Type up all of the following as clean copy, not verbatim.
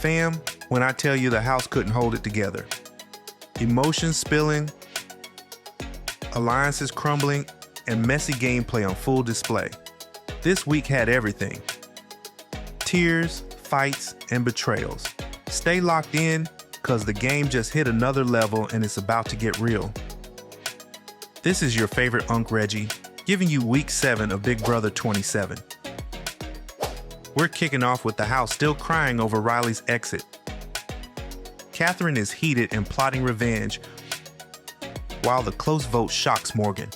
Fam, when I tell you the house couldn't hold it together. Emotions spilling, alliances crumbling, and messy gameplay on full display. This week had everything. Tears, fights, and betrayals. Stay locked in, cause the game just hit another level and it's about to get real. This is your favorite Unc Reggie, giving you week 7 of Big Brother 27. We're kicking off with the house still crying over Riley's exit. Catherine is heated and plotting revenge, while the close vote shocks Morgan.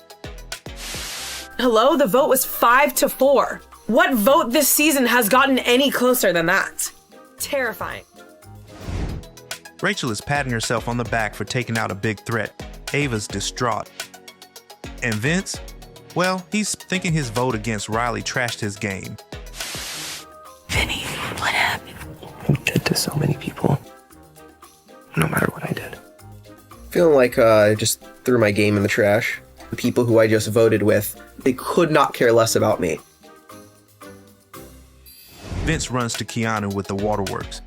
Hello, the vote was 5-4. What vote this season has gotten any closer than that? Terrifying. Rachel is patting herself on the back for taking out a big threat. Ava's distraught. And Vince? Well, he's thinking his vote against Riley trashed his game. Vinny, what happened? I did to so many people. No matter what I did. Feeling like I just threw my game in the trash. The people who I just voted with, they could not care less about me. Vince runs to Keanu with the waterworks.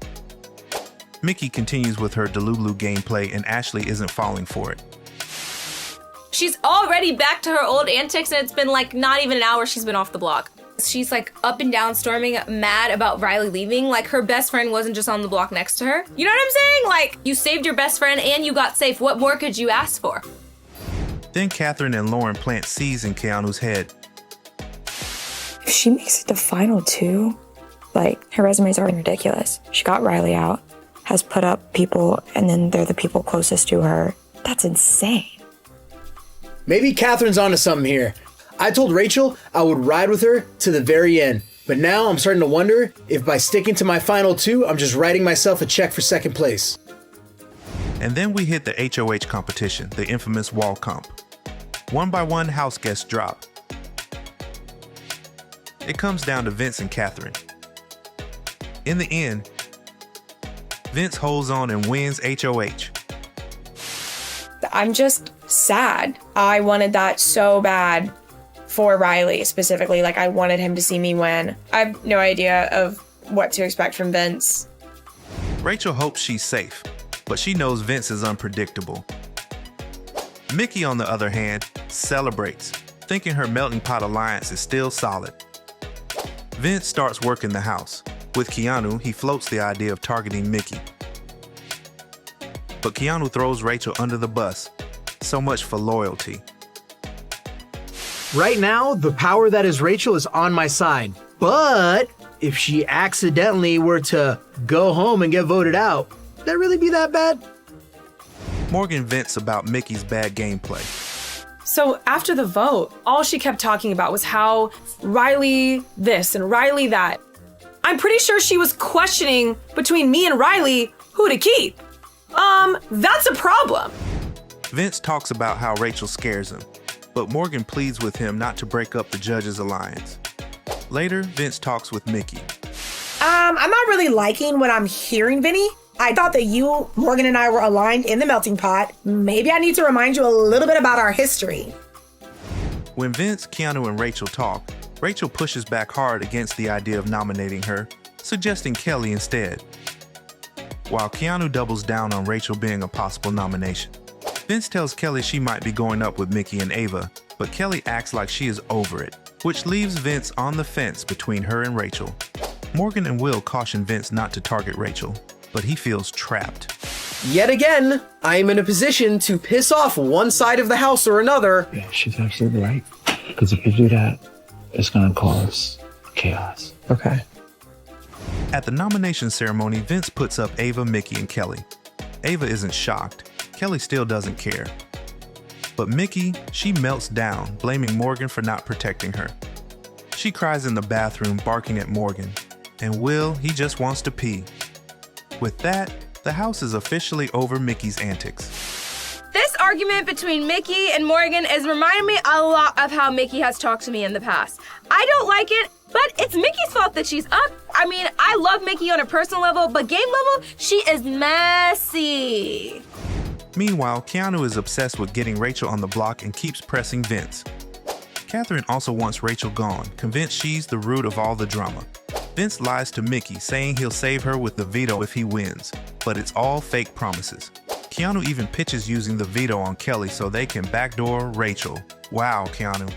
Mickey continues with her Delulu gameplay and Ashley isn't falling for it. She's already back to her old antics and it's been like not even an hour she's been off the block. She's like up and down storming, mad about Riley leaving. Like her best friend wasn't just on the block next to her. You know what I'm saying? Like you saved your best friend and you got safe. What more could you ask for? Then Catherine and Lauren plant seeds in Keanu's head. If she makes it to final 2, like her resume's already ridiculous. She got Riley out, has put up people, and then they're the people closest to her. That's insane. Maybe Catherine's onto something here. I told Rachel I would ride with her to the very end, but now I'm starting to wonder if by sticking to my final 2, I'm just writing myself a check for second place. And then we hit the HOH competition, the infamous wall comp. 1 by 1 house guests drop. It comes down to Vince and Catherine. In the end, Vince holds on and wins HOH. I'm just sad. I wanted that so bad for Riley specifically. Like I wanted him to see me win. I have no idea of what to expect from Vince. Rachel hopes she's safe, but she knows Vince is unpredictable. Mickey, on the other hand, celebrates, thinking her melting pot alliance is still solid. Vince starts working the house. With Keanu, he floats the idea of targeting Mickey. But Keanu throws Rachel under the bus. So much for loyalty. Right now, the power that is Rachel is on my side. But if she accidentally were to go home and get voted out, would that really be that bad? Morgan vents about Mickey's bad gameplay. So after the vote, all she kept talking about was how Riley this and Riley that. I'm pretty sure she was questioning between me and Riley who to keep. That's a problem. Vince talks about how Rachel scares him, but Morgan pleads with him not to break up the judges' alliance. Later, Vince talks with Mickey. I'm not really liking what I'm hearing, Vinny. I thought that you, Morgan, and I were aligned in the melting pot. Maybe I need to remind you a little bit about our history. When Vince, Keanu, and Rachel talk, Rachel pushes back hard against the idea of nominating her, suggesting Kelly instead, while Keanu doubles down on Rachel being a possible nomination. Vince tells Kelly she might be going up with Mickey and Ava, but Kelly acts like she is over it, which leaves Vince on the fence between her and Rachel. Morgan and Will caution Vince not to target Rachel, but he feels trapped. Yet again, I am in a position to piss off one side of the house or another. Yeah, she's absolutely right. Because if you do that, it's going to cause chaos. Okay. At the nomination ceremony, Vince puts up Ava, Mickey, and Kelly. Ava isn't shocked. Kelly still doesn't care. But Mickey, she melts down, blaming Morgan for not protecting her. She cries in the bathroom, barking at Morgan. And Will, he just wants to pee. With that, the house is officially over Mickey's antics. This argument between Mickey and Morgan is reminding me a lot of how Mickey has talked to me in the past. I don't like it, but it's Mickey's fault that she's up. I mean, I love Mickey on a personal level, but game level, she is messy. Meanwhile, Keanu is obsessed with getting Rachel on the block and keeps pressing Vince. Catherine also wants Rachel gone, convinced she's the root of all the drama. Vince lies to Mickey, saying he'll save her with the veto if he wins, but it's all fake promises. Keanu even pitches using the veto on Kelly so they can backdoor Rachel. Wow, Keanu.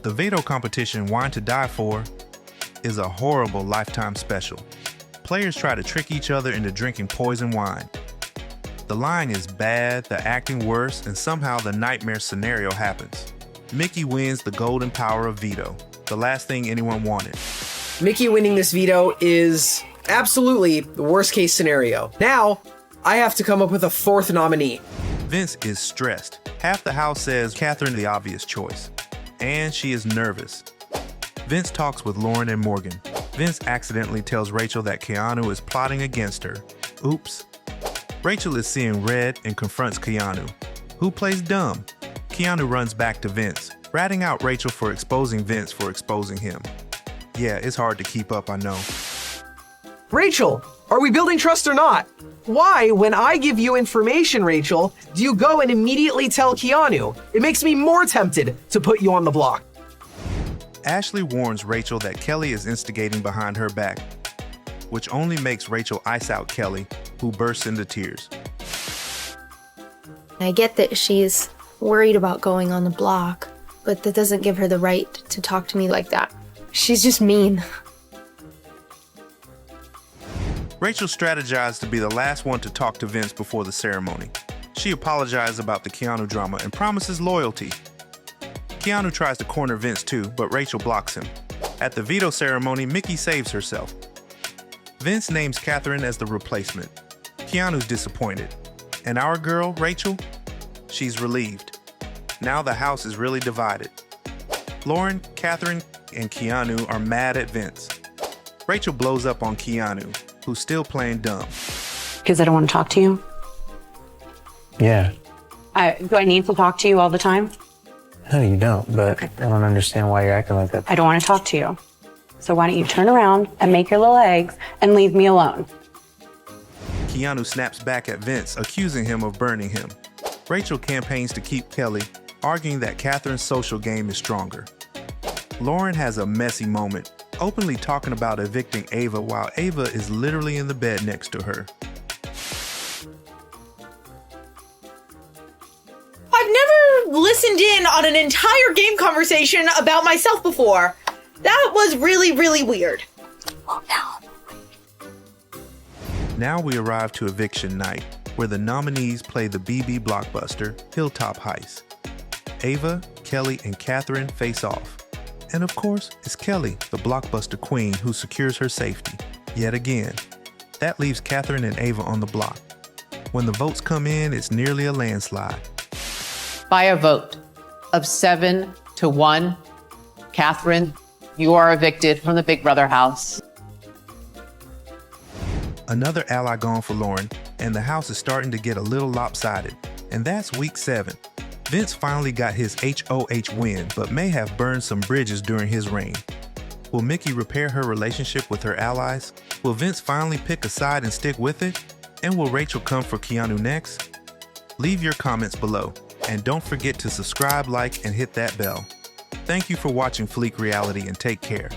The veto competition Wine to Die For is a horrible Lifetime special. Players try to trick each other into drinking poison wine. The lying is bad, the acting worse, and somehow the nightmare scenario happens. Mickey wins the golden power of veto, the last thing anyone wanted. Mickey winning this veto is absolutely the worst case scenario. Now, I have to come up with a fourth nominee. Vince is stressed. Half the house says Catherine the obvious choice, and she is nervous. Vince talks with Lauren and Morgan. Vince accidentally tells Rachel that Keanu is plotting against her. Oops. Rachel is seeing red and confronts Keanu, who plays dumb. Keanu runs back to Vince, ratting out Rachel for exposing Vince for exposing him. Yeah, it's hard to keep up, I know. Rachel, are we building trust or not? Why, when I give you information, Rachel, do you go and immediately tell Keanu? It makes me more tempted to put you on the block. Ashley warns Rachel that Kelly is instigating behind her back, which only makes Rachel ice out Kelly, who bursts into tears. I get that she's worried about going on the block, but that doesn't give her the right to talk to me like that. She's just mean. Rachel strategized to be the last one to talk to Vince before the ceremony. She apologized about the Keanu drama and promises loyalty. Keanu tries to corner Vince too, but Rachel blocks him. At the veto ceremony, Mickey saves herself. Vince names Catherine as the replacement. Keanu's disappointed. And our girl, Rachel, she's relieved. Now the house is really divided. Lauren, Catherine, and Keanu are mad at Vince. Rachel blows up on Keanu, who's still playing dumb. Because I don't want to talk to you? Yeah. Do I need to talk to you all the time? No, you don't, but I don't understand why you're acting like that. I don't want to talk to you. So why don't you turn around and make your little eggs and leave me alone? Keanu snaps back at Vince, accusing him of burning him. Rachel campaigns to keep Kelly, arguing that Catherine's social game is stronger. Lauren has a messy moment, openly talking about evicting Ava while Ava is literally in the bed next to her. I've never listened in on an entire game conversation about myself before. That was really, really weird. Now we arrive to eviction night, where the nominees play the BB blockbuster, Hilltop Heist. Ava, Kelly, and Catherine face off. And of course, it's Kelly, the blockbuster queen, who secures her safety. Yet again. That leaves Catherine and Ava on the block. When the votes come in, it's nearly a landslide. By a vote of 7-1, Catherine, you are evicted from the Big Brother house. Another ally gone for Lauren, and the house is starting to get a little lopsided. And that's week 7. Vince finally got his HOH win, but may have burned some bridges during his reign. Will Mickey repair her relationship with her allies? Will Vince finally pick a side and stick with it? And will Rachel come for Keanu next? Leave your comments below, and don't forget to subscribe, like, and hit that bell. Thank you for watching Phleek Reality, and take care.